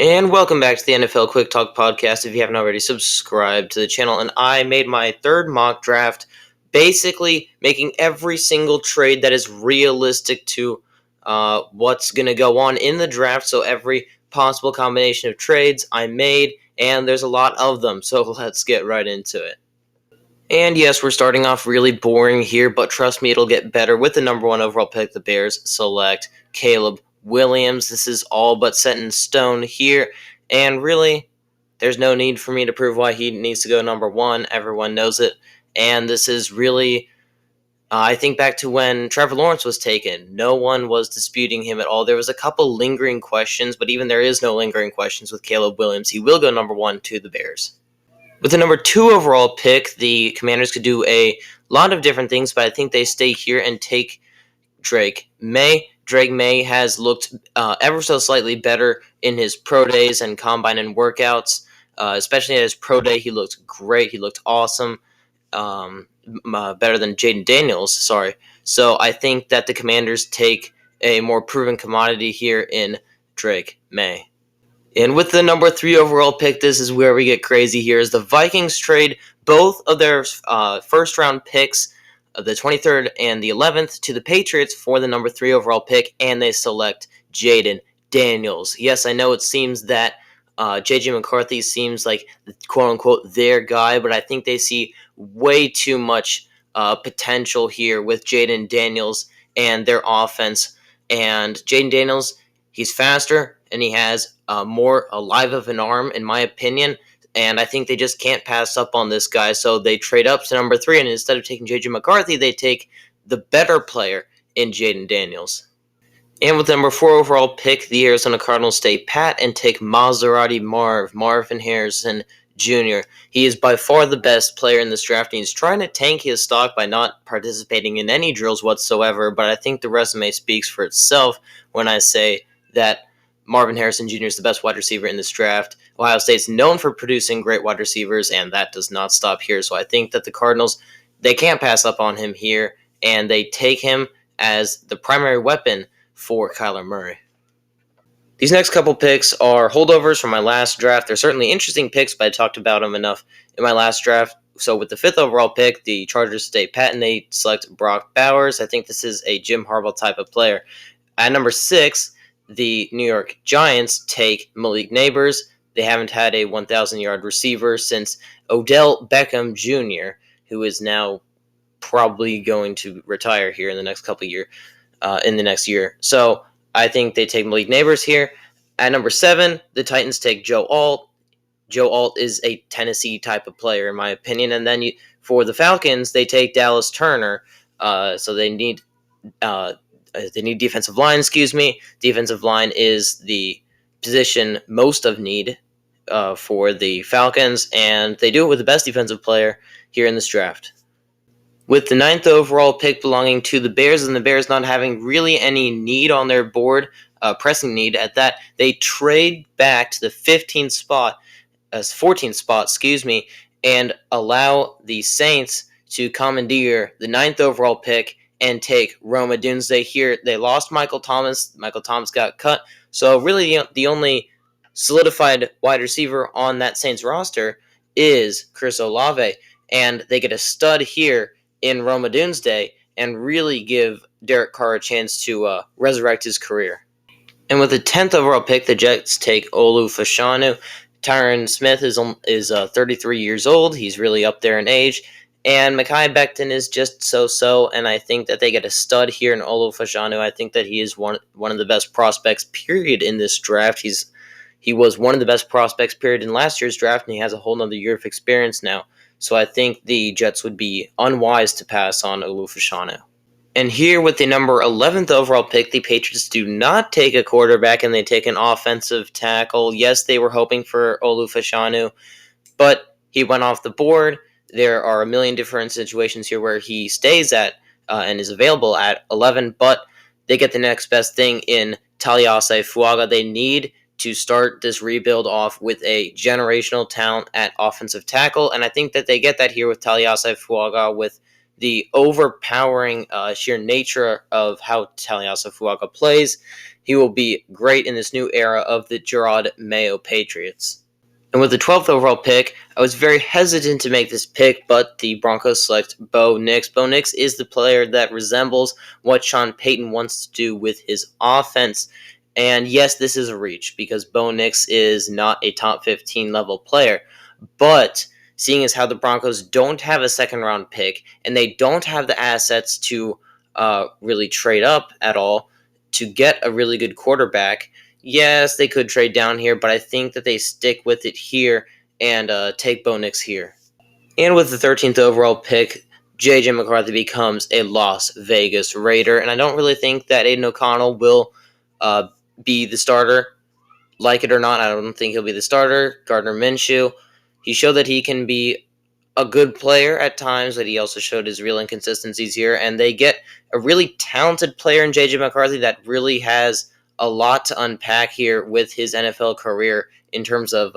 And welcome back to the NFL Quick Talk podcast. If you haven't already subscribed to the channel, and I made my third mock draft, basically making every single trade that is realistic to what's going to go on in the draft. So every possible combination of trades I made, and there's a lot of them. So let's get right into it. And yes, we're starting off really boring here, but trust me, it'll get better. With the number one overall pick, the Bears select Caleb Williams. This is all but set in stone here, and really, there's no need for me to prove why he needs to go number one. Everyone knows it, and this is really, I think back to when Trevor Lawrence was taken. No one was disputing him at all. There was a couple lingering questions, but even there is no lingering questions with Caleb Williams. He will go number one to the Bears. With the number two overall pick, the Commanders could do a lot of different things, but I think they stay here and take Drake May. Drake May has looked ever so slightly better in his pro days and combine and workouts. Especially at his pro day, he looked great. He looked awesome. Better than Jaden Daniels, sorry. So I think that the Commanders take a more proven commodity here in Drake May. And with the number three overall pick, this is where we get crazy here, is the Vikings trade both of their first-round picks, the 23rd and the 11th, to the Patriots for the number three overall pick, and they select Jaden Daniels. Yes, I know it seems that J.J. McCarthy seems like, quote-unquote, their guy, but I think they see way too much potential here with Jaden Daniels and their offense. And Jaden Daniels, he's faster, and he has more alive of an arm, in my opinion. And I think they just can't pass up on this guy. So they trade up to number three, and instead of taking J.J. McCarthy, they take the better player in Jaden Daniels. And with the number four overall pick, the Arizona Cardinals stay pat and take Marvin Harrison Jr. He is by far the best player in this draft, and he's trying to tank his stock by not participating in any drills whatsoever. But I think the resume speaks for itself when I say that Marvin Harrison Jr. is the best wide receiver in this draft. Ohio State's known for producing great wide receivers, and that does not stop here. So I think that the Cardinals, they can't pass up on him here, and they take him as the primary weapon for Kyler Murray. These next couple picks are holdovers from my last draft. They're certainly interesting picks, but I talked about them enough in my last draft. So with the fifth overall pick, the Chargers stay pat and they select Brock Bowers. I think this is a Jim Harbaugh type of player. At number 6, the New York Giants take Malik Nabers. They haven't had a 1,000-yard receiver since Odell Beckham Jr., who is now probably going to retire here in the next couple of years, in the next year. So I think they take Malik Nabers here. At number 7, the Titans take Joe Alt. Joe Alt is a Tennessee type of player, in my opinion. And then for the Falcons, they take Dallas Turner. So they need defensive line, Defensive line is the position most of need for the Falcons, and they do it with the best defensive player here in this draft. With the 9th overall pick belonging to the Bears, and the Bears not having really any need on their board, pressing need at that, they trade back to the 14th spot, and allow the Saints to commandeer the 9th overall pick and take Rome Odunze here. They lost Michael Thomas. Michael Thomas got cut. So really the only solidified wide receiver on that Saints roster is Chris Olave. And they get a stud here in Rome Odunze and really give Derek Carr a chance to resurrect his career. And with the 10th overall pick, the Jets take Olu Fashanu. Tyron Smith is 33 years old. He's really up there in age. And Mekhi Becton is just so-so, and I think that they get a stud here in Olu Fashanu. I think that he is one of the best prospects, period, in this draft. He was one of the best prospects, period, in last year's draft, and he has a whole other year of experience now. So I think the Jets would be unwise to pass on Olu Fashanu. And here with the number 11th overall pick, the Patriots do not take a quarterback, and they take an offensive tackle. Yes, they were hoping for Olu Fashanu, but he went off the board. There are a million different situations here where he stays at and is available at 11, but they get the next best thing in Taliase Fuaga. They need to start this rebuild off with a generational talent at offensive tackle, and I think that they get that here with Taliase Fuaga with the overpowering sheer nature of how Taliasa Fuaka plays, he will be great in this new era of the Gerard Mayo Patriots. And with the 12th overall pick, I was very hesitant to make this pick, but the Broncos select Bo Nix. Bo Nix is the player that resembles what Sean Payton wants to do with his offense. And yes, this is a reach because Bo Nix is not a top 15 level player. But seeing as how the Broncos don't have a second round pick and they don't have the assets to really trade up at all to get a really good quarterback, yes, they could trade down here, but I think that they stick with it here and take Bo Nix here. And with the 13th overall pick, J.J. McCarthy becomes a Las Vegas Raider, and I don't really think that Aiden O'Connell will be the starter. Like it or not, I don't think he'll be the starter. Gardner Minshew, he showed that he can be a good player at times, but he also showed his real inconsistencies here, and they get a really talented player in J.J. McCarthy that really has a lot to unpack here with his NFL career in terms of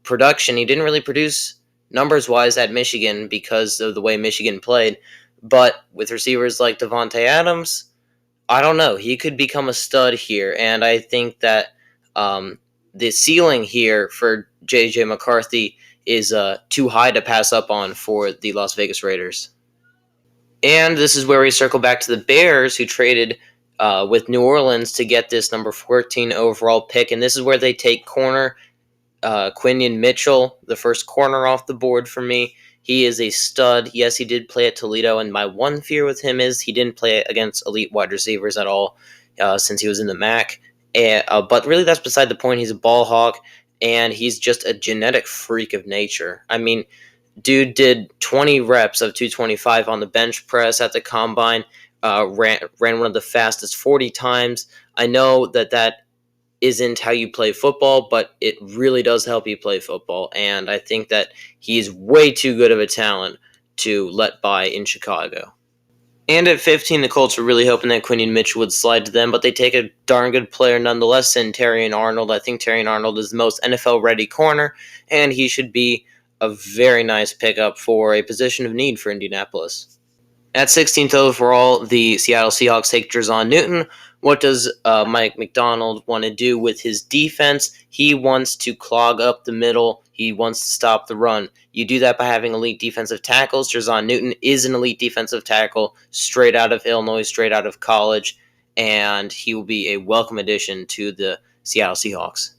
production. He didn't really produce numbers-wise at Michigan because of the way Michigan played, but with receivers like Devontae Adams, I don't know. He could become a stud here, and I think that the ceiling here for J.J. McCarthy is too high to pass up on for the Las Vegas Raiders. And this is where we circle back to the Bears, who traded with New Orleans to get this number 14 overall pick. And this is where they take corner Quinion Mitchell, the first corner off the board for me. He is a stud. Yes, he did play at Toledo, and my one fear with him is he didn't play against elite wide receivers at all since he was in the MAC. But really, that's beside the point. He's a ball hawk, and he's just a genetic freak of nature. I mean, dude did 20 reps of 225 on the bench press at the combine, ran one of the fastest 40 times. I know that isn't how you play football, but it really does help you play football, and I think that he's way too good of a talent to let by in Chicago. And at 15, the Colts were really hoping that Quinion Mitchell would slide to them, but they take a darn good player nonetheless in Terrion Arnold. I think Terrion Arnold is the most NFL-ready corner, and he should be a very nice pickup for a position of need for Indianapolis. At 16th overall, the Seattle Seahawks take Jerzon Newton. What does Mike Macdonald want to do with his defense? He wants to clog up the middle. He wants to stop the run. You do that by having elite defensive tackles. Jerzon Newton is an elite defensive tackle, straight out of Illinois, straight out of college, and he will be a welcome addition to the Seattle Seahawks.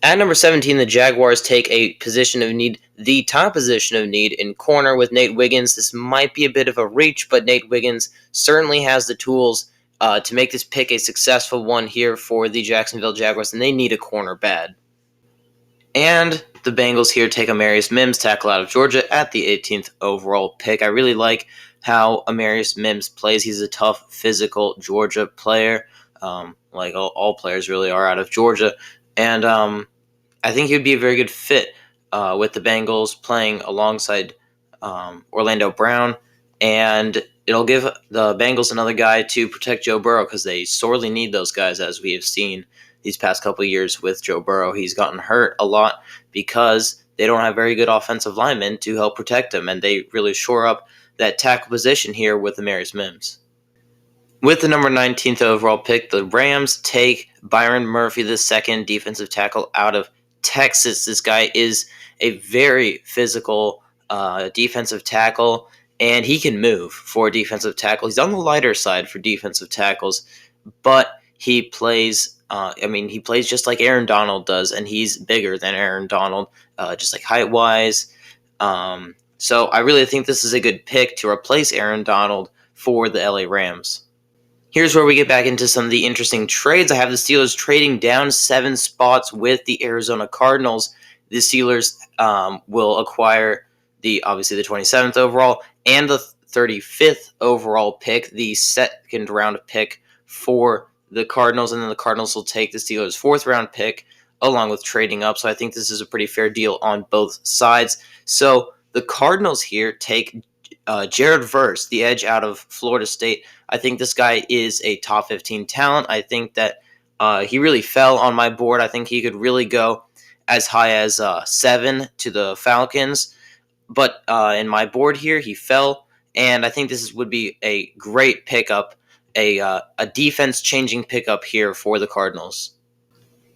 At number 17, the Jaguars take a position of need, the top position of need in corner with Nate Wiggins. This might be a bit of a reach, but Nate Wiggins certainly has the tools to make this pick a successful one here for the Jacksonville Jaguars, and they need a corner bad. And the Bengals here take Amarius Mims, tackle out of Georgia, at the 18th overall pick. I really like how Amarius Mims plays. He's a tough, physical Georgia player, like all players really are out of Georgia. And I think he would be a very good fit with the Bengals playing alongside Orlando Brown. And it'll give the Bengals another guy to protect Joe Burrow because they sorely need those guys, as we have seen these past couple of years with Joe Burrow. He's gotten hurt a lot because they don't have very good offensive linemen to help protect him, and they really shore up that tackle position here with Amarius Mims. With the number 19th overall pick, the Rams take Byron Murphy, the second defensive tackle out of Texas. This guy is a very physical defensive tackle, and he can move for a defensive tackle. He's on the lighter side for defensive tackles, but he plays he plays just like Aaron Donald does, and he's bigger than Aaron Donald, just like height-wise. So I really think this is a good pick to replace Aaron Donald for the LA Rams. Here's where we get back into some of the interesting trades. I have the Steelers trading down 7 spots with the Arizona Cardinals. The Steelers will acquire obviously the 27th overall and the 35th overall pick, the second round pick for the Cardinals, and then the Cardinals will take the Steelers' 4th round pick along with trading up. So I think this is a pretty fair deal on both sides. So the Cardinals here take Jared Verse, the edge out of Florida State. I think this guy is a top 15 talent. I think that he really fell on my board. I think he could really go as high as 7 to the Falcons. But in my board here, he fell, and I think would be a great pickup, a defense changing pickup here for the Cardinals.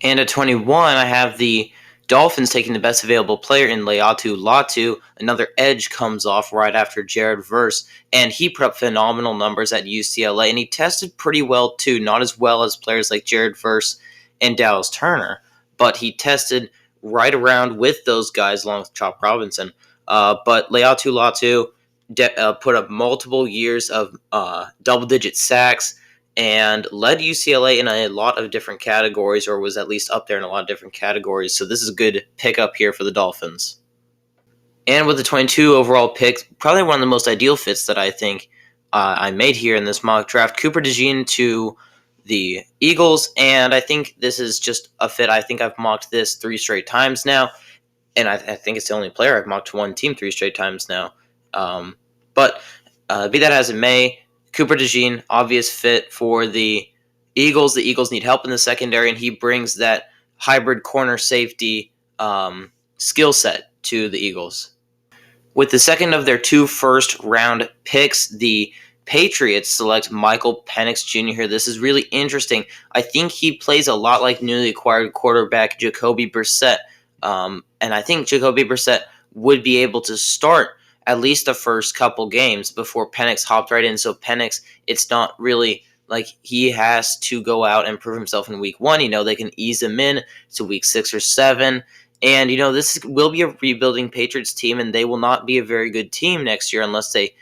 And at 21, I have the Dolphins taking the best available player in Leatu Latu. Another edge comes off right after Jared Verse, and he put up phenomenal numbers at UCLA, and he tested pretty well too. Not as well as players like Jared Verse and Dallas Turner, but he tested right around with those guys along with Chop Robinson. But Leatu Latu put up multiple years of double-digit sacks and led UCLA in a lot of different categories, or was at least up there in a lot of different categories. So this is a good pickup here for the Dolphins. And with the 22 overall pick, probably one of the most ideal fits that I think I made here in this mock draft, Cooper DeJean to the Eagles, and I think this is just a fit. I think I've mocked this 3 straight times now, and I think it's the only player I've mocked to one team 3 straight times now. But be that as it may, Cooper DeJean, obvious fit for the Eagles. The Eagles need help in the secondary, and he brings that hybrid corner safety skill set to the Eagles. With the second of their 2 first-round picks, the Patriots select Michael Penix Jr. here. This is really interesting. I think he plays a lot like newly acquired quarterback Jacoby Brissett, and I think Jacoby Brissett would be able to start at least the first couple games before Penix hopped right in. So Penix, it's not really like he has to go out and prove himself in week 1. They can ease him in to week 6 or 7. And, this will be a rebuilding Patriots team, and they will not be a very good team next year unless they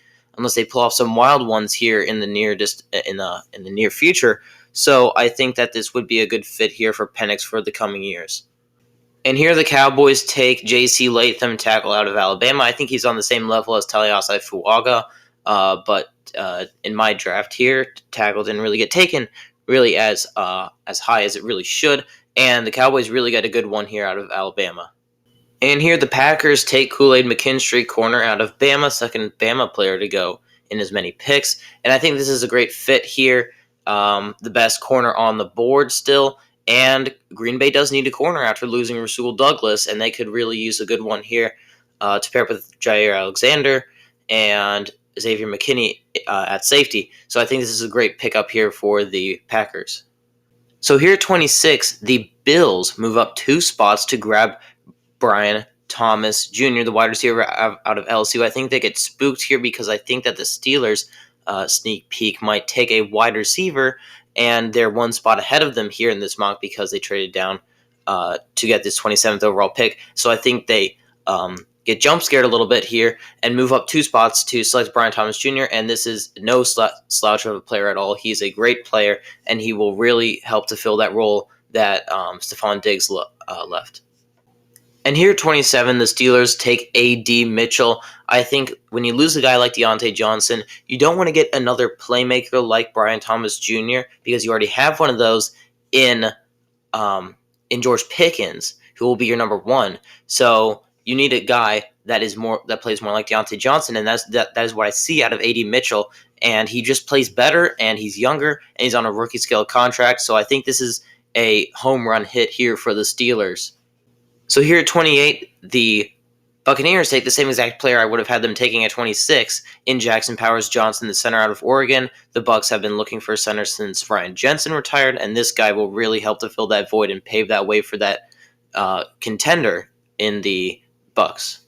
pull off some wild ones here in the near future. So I think that this would be a good fit here for Penix for the coming years. And here the Cowboys take J.C. Latham, tackle out of Alabama. I think he's on the same level as Taliasai Fuaga, but in my draft here, tackle didn't really get taken really as high as it really should, and the Cowboys really got a good one here out of Alabama. And here the Packers take Kool-Aid McKinstry, corner out of Bama, second Bama player to go in as many picks, and I think this is a great fit here. The best corner on the board still. And Green Bay does need a corner after losing Rasul Douglas, and they could really use a good one here to pair up with Jair Alexander and Xavier McKinney at safety. So I think this is a great pickup here for the Packers. So here at 26, the Bills move up 2 spots to grab Brian Thomas Jr., the wide receiver out of LSU. I think they get spooked here because I think that the Steelers sneak peek might take a wide receiver, and they're 1 spot ahead of them here in this mock because they traded down to get this 27th overall pick. So I think they get jump scared a little bit here and move up 2 spots to select Brian Thomas Jr., and this is no slouch of a player at all. He's a great player, and he will really help to fill that role that Stephon Diggs left. And here at 27, the Steelers take A.D. Mitchell. I think when you lose a guy like Deontay Johnson, you don't want to get another playmaker like Brian Thomas Jr. because you already have one of those in George Pickens, who will be your number 1. So you need a guy that plays more like Deontay Johnson, and that is what I see out of A.D. Mitchell. And he just plays better, and he's younger, and he's on a rookie scale contract. So I think this is a home run hit here for the Steelers. So here at 28, the Buccaneers take the same exact player I would have had them taking at 26 in Jackson Powers Johnson, the center out of Oregon. The Bucs have been looking for a center since Ryan Jensen retired, and this guy will really help to fill that void and pave that way for that contender in the Bucs.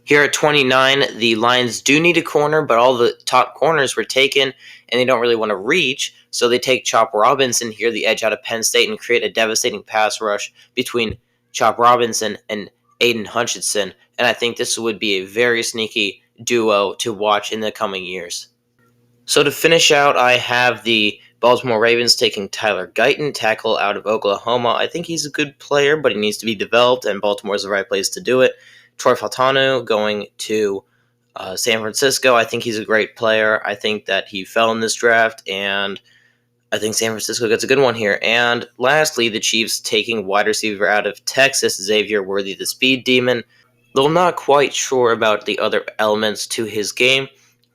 Here at 29, the Lions do need a corner, but all the top corners were taken, and they don't really want to reach, so they take Chop Robinson here, the edge out of Penn State, and create a devastating pass rush between Chop Robinson and Aiden Hutchinson, and I think this would be a very sneaky duo to watch in the coming years. So to finish out, I have the Baltimore Ravens taking Tyler Guyton, tackle out of Oklahoma. I think he's a good player, but he needs to be developed, and Baltimore is the right place to do it. Troy Fautanu going to San Francisco. I think he's a great player. I think that he fell in this draft, and I think San Francisco gets a good one here. And lastly, the Chiefs taking wide receiver out of Texas, Xavier Worthy, the speed demon. Though I'm not quite sure about the other elements to his game,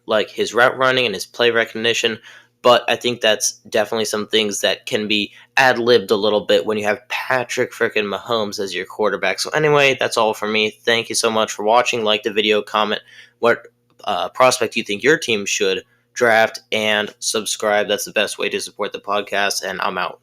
like his route running and his play recognition, but I think that's definitely some things that can be ad-libbed a little bit when you have Patrick frickin' Mahomes as your quarterback. So anyway, that's all for me. Thank you so much for watching. Like the video, comment what prospect you think your team should draft, and subscribe. That's the best way to support the podcast, and I'm out.